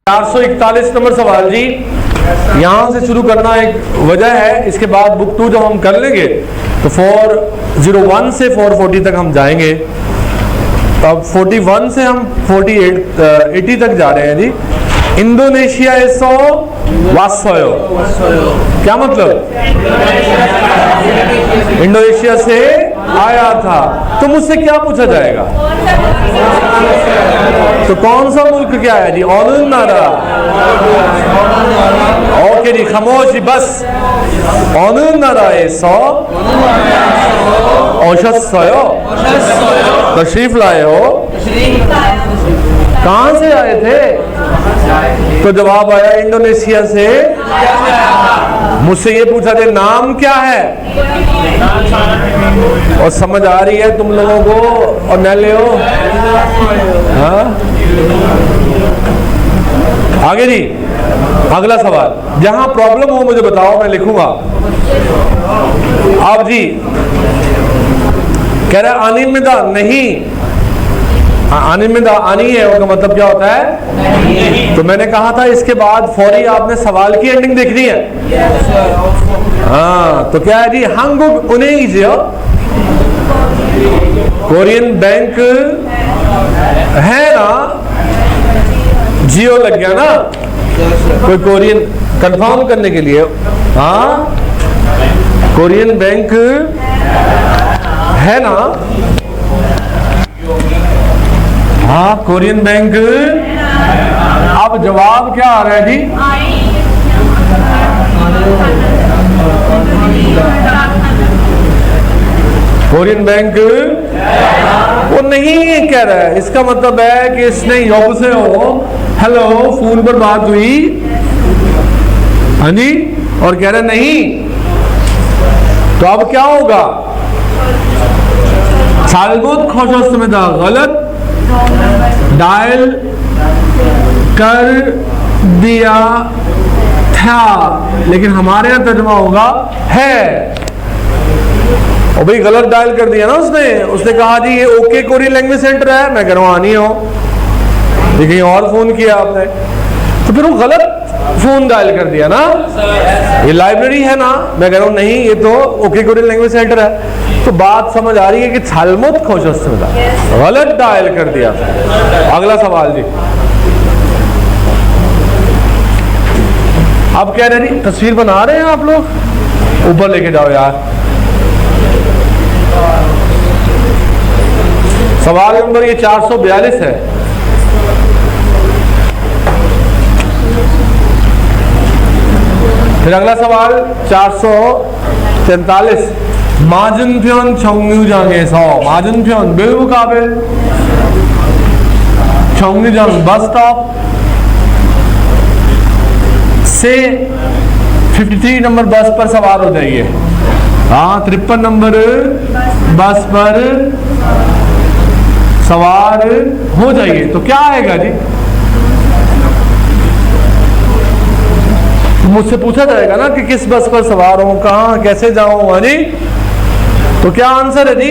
441 number सवाल जी, यहाँ से शुरू करना एक वजह है, इसके बाद बुक 2 जब हम कर लेंगे तो 401 से 440 तक हम जाएंगे। अब 41 से हम 80 तक जा रहे हैं जी। इंडोनेशिया एसो वासोयो, क्या मतलब? इंडोनेशिया से आया था। तो मुझसे क्या पूछा जाएगा? तो कौन सा मुल्क क्या है जी? ऑनन नारा। ओके जी, खामोश जी, बस। ऑनन नारा एसो ओशस्सयो, तशरीफ लाए हो। कहां से आए थे? तो जवाब आया इंडोनेशिया से। मुझसे ये पूछा जाए नाम क्या है, और समझ आ रही है तुम लोगों को और न ले हो? हाँ, आगे जी, अगला सवाल। जहां प्रॉब्लम हो मुझे बताओ, मैं लिखूंगा। आप जी कह रहे अनियमितता नहीं, अनियमितता आनी है, उसका मतलब क्या होता है? तो मैंने कहा था इसके बाद फौरी आपने सवाल की एंडिंग देखनी है। हाँ, तो क्या है जी? हांगुक उनेइजियो, कोरियन बैंक है ना? जियो लग गया ना, कोई कोरियन कंफर्म करने के लिए। हाँ, कोरियन बैंक है ना? हाँ, कोरियन बैंक। अब जवाब क्या आ रहा है जी? कोरियन बैंक वो नहीं कह रहा है। इसका मतलब है कि इसने योग से हो, हेलो, फोन पर बात हुई, हाँ जी, और कह रहे नहीं। तो अब क्या होगा? सालबुत खोशोस्त में था, गलत डायल कर दिया था, लेकिन हमारे यहाँ तर्जुमा होगा है। और भाई गलत डायल कर दिया ना उसने कहा जी ये ओके कोरियन लैंग्वेज सेंटर है, मैं कह रहा हूँ आनी हो, ये कहीं और फोन किया आपने, तो फिर वो गलत फोन डायल कर दिया ना। ये लाइब्रेरी है ना, मैं कह रहा हूँ नहीं, ये तो ओके कोरियन लैंग्वेज सेंटर है। तो बात समझ आ रही है कि छालमुत खोशस्त में था, गलत डायल कर दिया। अगला सवाल जी, आप कह रहे हैं तस्वीर बना रहे हैं आप लोग, ऊपर लेके जाओ यार। सवाल नंबर ये 442 है। फिर अगला सवाल 443, माजुनप्योन 청류장에서 माजुनप्योन बिलमुकाबिल 청류장 बस स्टॉप से 53 नंबर बस पर सवार हो जाइए। हाँ, 53 नंबर बस पर सवार हो जाइए। तो क्या आएगा जी? तो मुझसे पूछा जाएगा ना कि किस बस पर सवार हूं, कहां, कैसे जाऊं, हाँ जी। तो क्या आंसर है जी?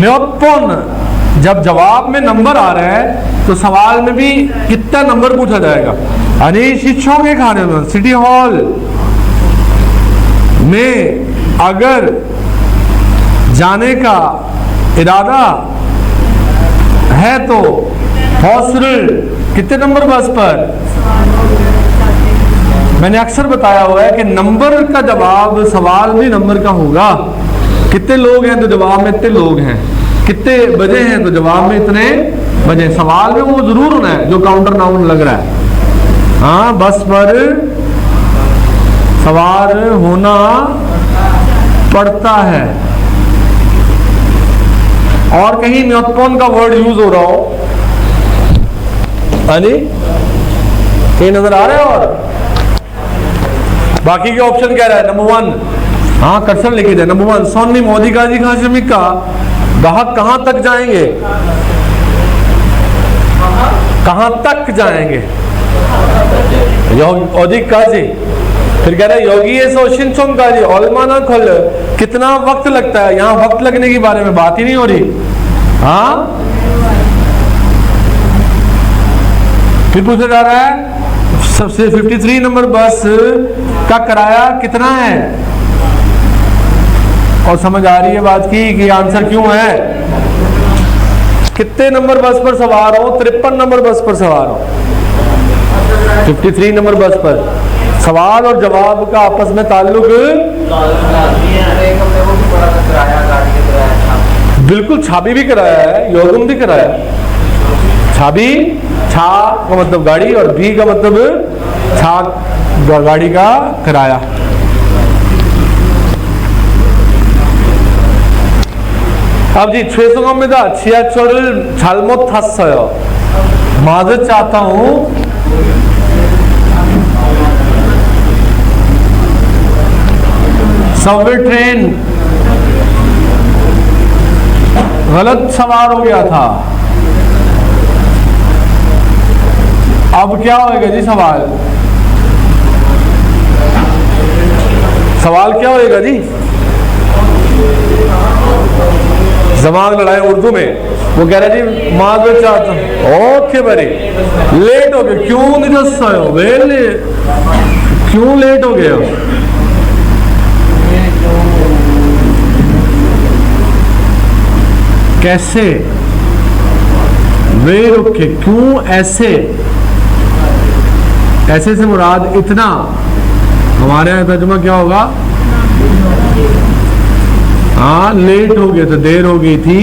न्योत्पोन। जब जवाब में नंबर आ रहा है तो सवाल में भी कितना नंबर पूछा जाएगा। अरे शिक्षकों के खाने में सिटी हॉल में अगर जाने का इरादा है तो हॉस्टल कितने नंबर बस पर? मैंने अक्सर बताया हुआ है कि नंबर का जवाब सवाल भी नंबर का होगा। कितने लोग हैं तो जवाब में इतने लोग हैं, कितने बजे हैं तो जवाब में इतने बजे। सवाल में वो जरूर होना है जो काउंटर नाउन लग रहा है। हाँ, बस पर सवार होना पड़ता है। और कहीं न्योत्पोन का वर्ड यूज हो रहा हो, हाँ जी, कहीं नजर आ रहा है? और बाकी के ऑप्शन कह रहा है नंबर 1, हाँ कर्सर लेके जाए। नंबर 1, सोनी मोदी का जी खाशिमिक का ग्राहक कहां तक जाएंगे? कहां तक जाएंगे? अधिक का जी। फिर कह रहे योगी सोशिन का जी, 얼마나 कितना वक्त लगता है, यहां वक्त लगने के बारे में बात ही नहीं हो रही। हाँ, फिर पूछा जा रहा है सबसे 53 नंबर बस का किराया कितना है, और समझ आ रही है बात की कि आंसर क्यों है। कितने नंबर बस पर सवार हो? 53 नंबर बस पर सवार हो। 53 नंबर बस पर सवाल और जवाब का आपस में ताल्लुक बिल्कुल। छाबी भी कराया है, योगम भी कराया। छाबी, छा का मतलब गाड़ी और बी का मतलब छा गाड़ी का किराया। अब जी 600 지하철을 잘못 탔어요। माजरत चाहता हूं, सबवे ट्रेन गलत सवार हो गया था। अब क्या होएगा जी? सवाल क्या होएगा जी? जमात लड़ाए उर्दू में। वो कह रहा जी माजरत चाहता हूं। ओके बरी, लेट हो गए। क्यों निरस हो? वेले क्यों लेट हो गए हो? कैसे? वे रुके, क्यों ऐसे? ऐसे से मुराद इतना। हमारे यहाँ तर्जुमा क्या होगा? हाँ, लेट हो गए थे, देर हो गई थी।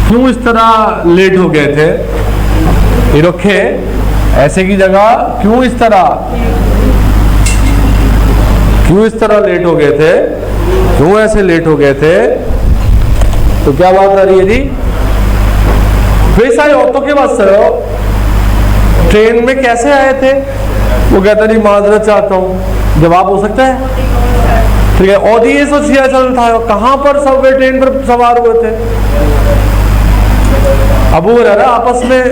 क्यों इस तरह लेट हो गए थे? ये रखे ऐसे की जगह क्यों इस तरह लेट हो गए थे? क्यों ऐसे लेट हो गए थे? तो क्या बात आ रही है जी? वैसा ही ऑटो के पास हो, ट्रेन में कैसे आए थे? वो कहता नहीं माजरत चाहता हूं। जवाब हो सकता है, ठीक है। ऑडियंस और सियाचल था, कहां पर सबवे ट्रेन पर सवार हुए थे? अबू हुरैरा आपस में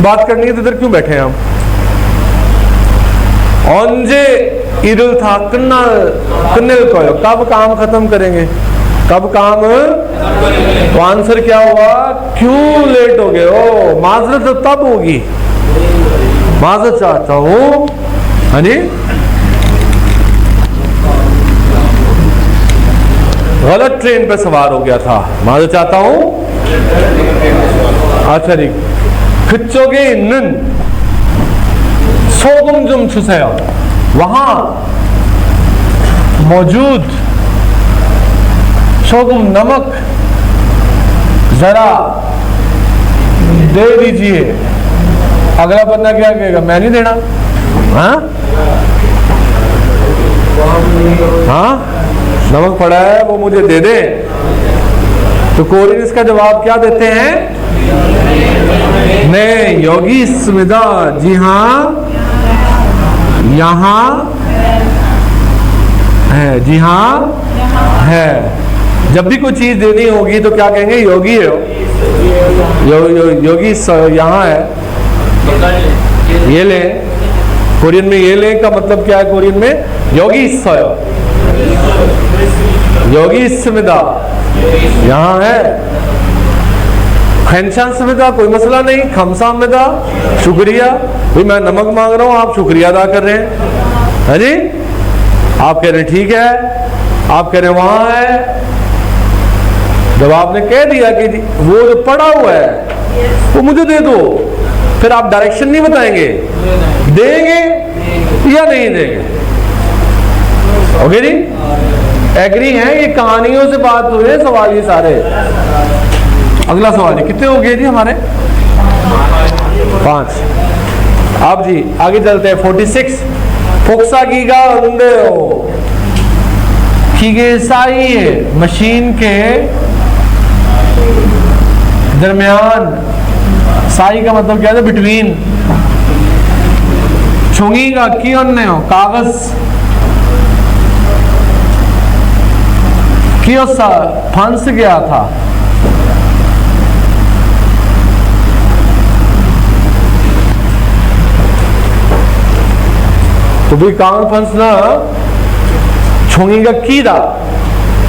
बात करनी है तो इधर क्यों बैठे हैं हम? औंजे ईदुल था कन्नल को, कब काम खत्म करेंगे? कब काम? तो आंसर क्या हुआ? क्यों लेट हो गए हो? माजरत तो तब होगी, माजरत चाहता हूं। हाँ जी, गलत ट्रेन पे सवार हो गया था, माजरत चाहता हूं। अच्छा जी, 그쪽에 있는 소금 좀 주세요। वहां मौजूद सोगुम, नमक जरा दे दीजिए। अगला बंदा क्या कहेगा? मैं नहीं देना। हाँ हाँ, नमक पड़ा है वो मुझे दे दे। तो कोरियन इसका जवाब क्या देते हैं? नहीं, योगी स्मिदा। जी हाँ, यहाँ है। जी हाँ है। जब भी कोई चीज देनी होगी तो क्या कहेंगे? योगी है। योगी यहाँ है, ये ले। कोरियन में ये ले का मतलब क्या है? कोरियन में योगी योगी स्मिदा यहाँ है। खैनशान स्मिदा कोई मसला नहीं, खमसामिदा शुक्रिया। भाई मैं नमक मांग रहा हूँ, आप शुक्रिया अदा कर रहे हैं। है जी, आप कह रहे हैं ठीक है, आप कह रहे हैं वहां है। जब आपने कह दिया कि वो जो पड़ा हुआ है वो मुझे दे दो, फिर आप डायरेक्शन नहीं बताएंगे, देंगे या नहीं देंगे। ओके जी, एग्री हैं? ये कहानियों से बात हुई है, सवाल ये सारे। अगला सवाल जी, कितने हो गए जी हमारे? 5। अब जी आगे चलते हैं। 46 फोक्सागीगा खिगेसाई, मशीन के दरमियान। साई का मतलब क्या है? बिटवीन। छुंगीगा की अन्य कागज कियोसा फंस गया था। तो भी कागज फंसना छोंगेगा कीदा।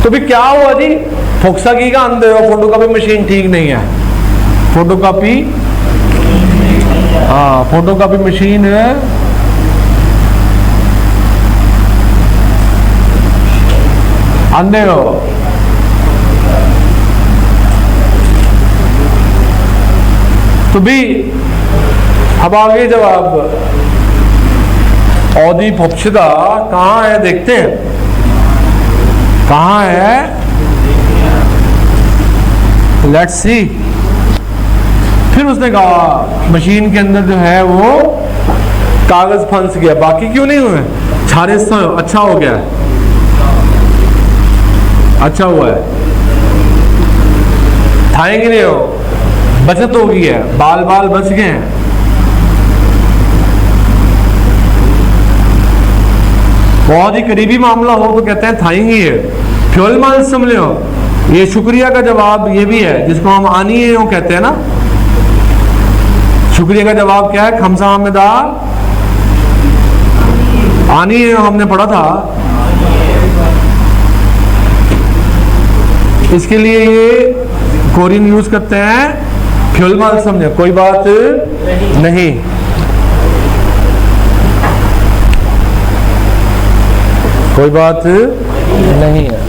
तो भी क्या हुआ जी, फोक्सा की का अंदर हो, फोटोकॉपी मशीन ठीक नहीं है, फोटोकॉपी, हाँ फोटोकॉपी मशीन है अंधे हो। तो भी अब आगे जवाब औदी फोक्शिदा कहाँ है, देखते हैं कहाँ है, लेट्स सी। फिर उसने कहा मशीन के अंदर जो है वो कागज फंस गया, बाकी क्यों नहीं हुए, सारे अच्छा हो गया, अच्छा हुआ है, थाएंगे नहीं हो, बचत हो गई है, बाल बाल बच गए हैं। बहुत ही करीबी मामला हो तो कहते हैं थाएंगे है, फ्यूल माल समझ हो। ये शुक्रिया का जवाब ये भी है, जिसको हम आनी है कहते हैं ना। शुक्रिया का जवाब क्या है, खमसा हमेदार आनी है, हमने पढ़ा था। इसके लिए ये कोरियन यूज करते हैं, फ्यूल माल समझे, कोई बात नहीं। कोई बात नहीं है।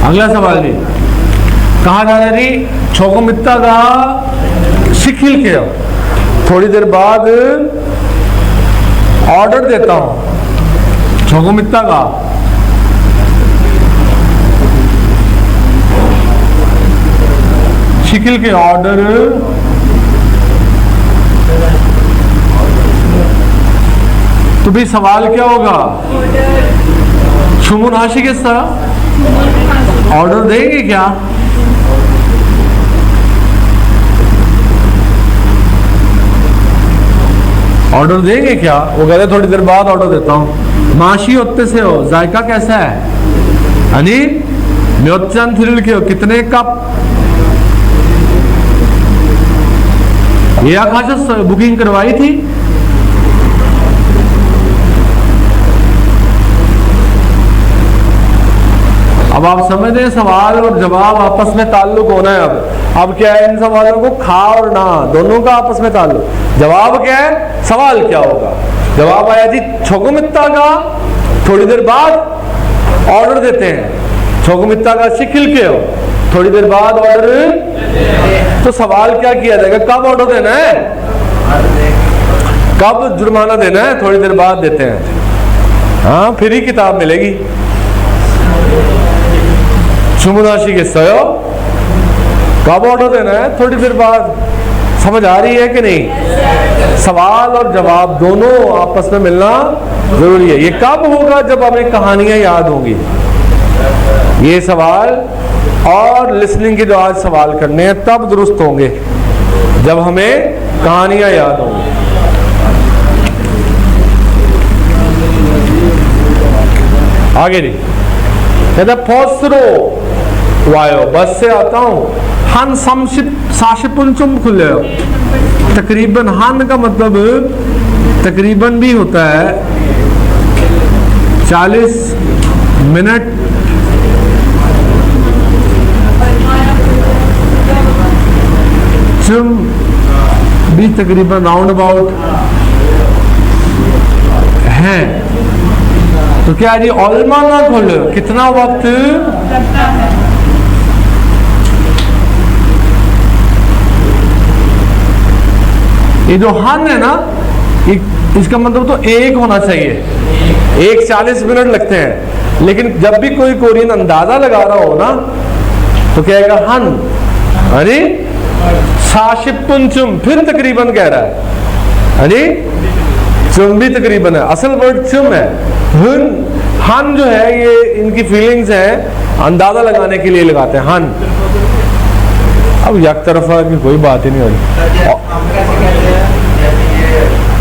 अगला सवाल जी, कहा जा रहा है छोको मित्ता का शिखिल के, थोड़ी देर बाद ऑर्डर देता हूं, छोको मित्ता का शिखिल के ऑर्डर, तो भी सवाल क्या होगा, शुमुनाशी किस तरह ऑर्डर देंगे क्या, ऑर्डर देंगे क्या। वो कहते थोड़ी देर बाद ऑर्डर देता हूं। माशी होते से हो, जायका कैसा है, अनी म्योचन थिरिल के हो, कितने कप, ये आकाश बुकिंग करवाई थी। अब आप समझ रहे हैं सवाल और जवाब आपस में ताल्लुक होना है। अब क्या है, इन सवालों को खा और ना दोनों का आपस में ताल्लुक। जवाब क्या है, सवाल क्या होगा, जवाब आया जी छोकुमित्ता का थोड़ी देर बाद ऑर्डर देते हैं, छोकुमित्ता का शिखिल के हो, थोड़ी देर बाद ऑर्डर। तो सवाल क्या किया जाएगा, कब ऑर्डर देना है, कब जुर्माना देना है, थोड़ी देर बाद देते हैं। हाँ फिर ही किताब मिलेगी। शुमुनाशी के सयो, कब ऑर्डर देना है, थोड़ी देर बाद। समझ आ रही है कि नहीं, सवाल और जवाब दोनों आपस में मिलना जरूरी है। ये कब होगा, जब हमें कहानियां याद होंगी। ये सवाल और लिसनिंग के जो आज सवाल करने हैं तब दुरुस्त होंगे, जब हमें कहानियां याद होंगी। आगे जी कहता फोसरो वायो, बस से आता हूं, हन साशिपुंचुम खुले, तकरीबन हन का मतलब तकरीबन भी होता है 40 मिनट। चुम भी तकरीबन राउंड अबाउट है। तो क्या जी ओल्मा ना खोलो, कितना वक्त लगता है। ये जो हन है ना, इसका मतलब तो एक होना चाहिए, एक 40 मिनट लगते हैं। लेकिन जब भी कोई कोरियन अंदाजा लगा रहा हो ना, तो कहेगा हन, अरे साशिपुंचुम, फिर तकरीबन कह रहा है, अरे चुम भी तकरीबन है, असल वर्ड चुम है। हन जो है ये इनकी फीलिंग्स है, अंदाजा लगाने के लिए लगाते हैं हन। अब एक तरफा की कोई बात ही नहीं हो रही।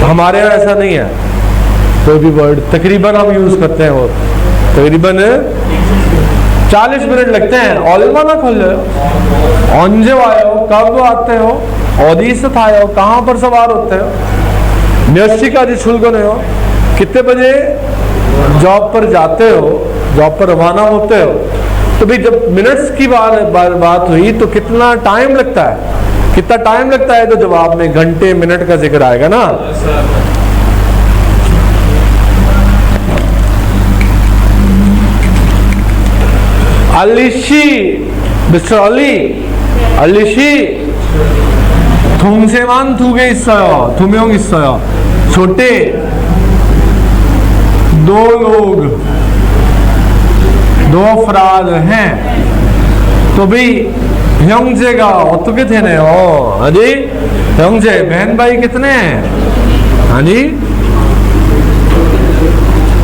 हमारे यहाँ ऐसा नहीं है, कोई भी वर्ड तकरीबन हम यूज करते हैं, वो तकरीबन 40 मिनट लगते हैं। ओलमा ना खोल, कब आते हो, 어디서 타요? कहाँ पर सवार होते हो? 몇 시까지 출근해요? कितने बजे जॉब पर जाते हो, जॉब पर रवाना होते हो? तो भाई जब मिनट्स की बात हुई तो कितना टाइम लगता है, कितना टाइम लगता है, तो जवाब में घंटे मिनट का जिक्र आएगा ना। 알리씨, 미스터 알리, 알리씨, 동생만 2개 있어요. 2명 있어요. छोटे 2 लोग, 2 अफराद हैं। तो भाई 형제가 어떻게 되네요? 아니 형제 बहन भाई कितने हैं? 아니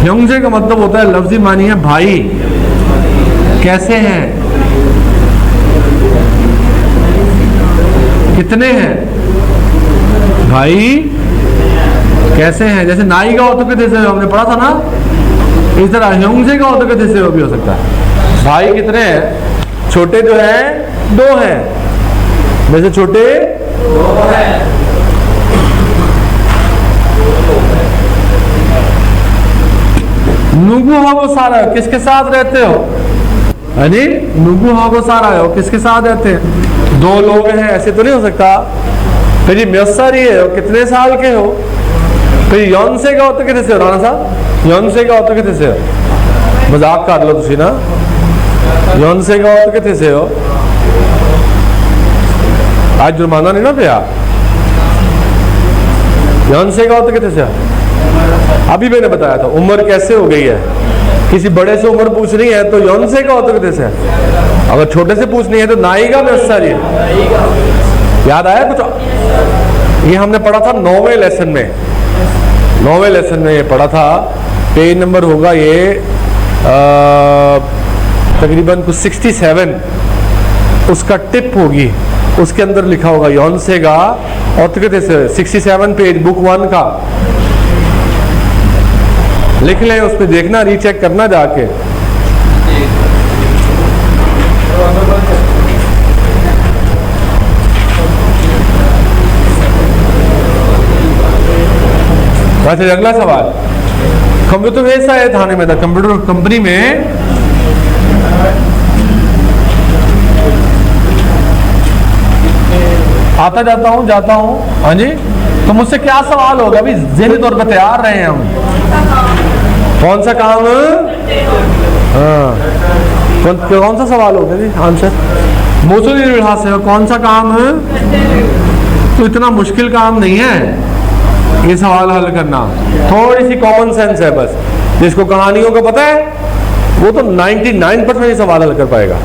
형제 का मतलब होता है, लफ्जी मानी है भाई। कैसे हैं? कितने हैं भाई? कैसे हैं? जैसे नाई का 어떻게 되세요 हमने पढ़ा था ना, इस तरह 형제 का 어떻게 되세요 भी हो सकता है। भाई कितने हैं? छोटे जो हैं 2 हैं। वैसे छोटे 2 हैं। 누구하고 살아요? किसके साथ रहते हो? अरे 누구하고 살아요? किसके साथ रहते हैं? 2 लोग हैं, ऐसे तो नहीं हो सकता। फिर ये 몇 살이에요? कितने साल के हो? फिर 연세가 어떻게 되세요? राणा साहब 연세가 어떻게 되세요? मजाक कर लो तुसी ना। 연세가 어떻게 되세요? आज जुर्माना नहीं ना पिया। 연세가 어떻게 되세요? अभी मैंने बताया था उम्र कैसे हो गई है। किसी बड़े से उम्र पूछनी है तो 연세가 어떻게 되세요? अगर छोटे से पूछनी है तो नाई가 몇 살이에요? याद आया कुछ? ये हमने पढ़ा था 9वें लेसन में, 9वें लेसन में ये पढ़ा था। पेज नंबर होगा ये तकरीबन कुछ 67, उसका टिप होगी, उसके अंदर लिखा होगा 연세가 어떻게 되세요। 67 पेज बुक 1 का लिख लें, उस पर देखना, रीचेक करना जाके। वैसे अगला सवाल, कंप्यूटर ऐसा है थाने में था, कंप्यूटर कंपनी में आता जाता हूँ। हाँ जी, तो मुझसे क्या सवाल होगा? अभी ज़हनी तौर पर तैयार रहे हैं हम। कौन सा काम? हाँ, कौन सा सवाल होगा जी? आंसर मौसूली लिहाज से कौन सा काम है? तो इतना मुश्किल काम नहीं है ये सवाल हल करना, थोड़ी सी कॉमन सेंस है बस। जिसको कहानियों का पता है वो तो 99% ये सवाल हल कर पाएगा।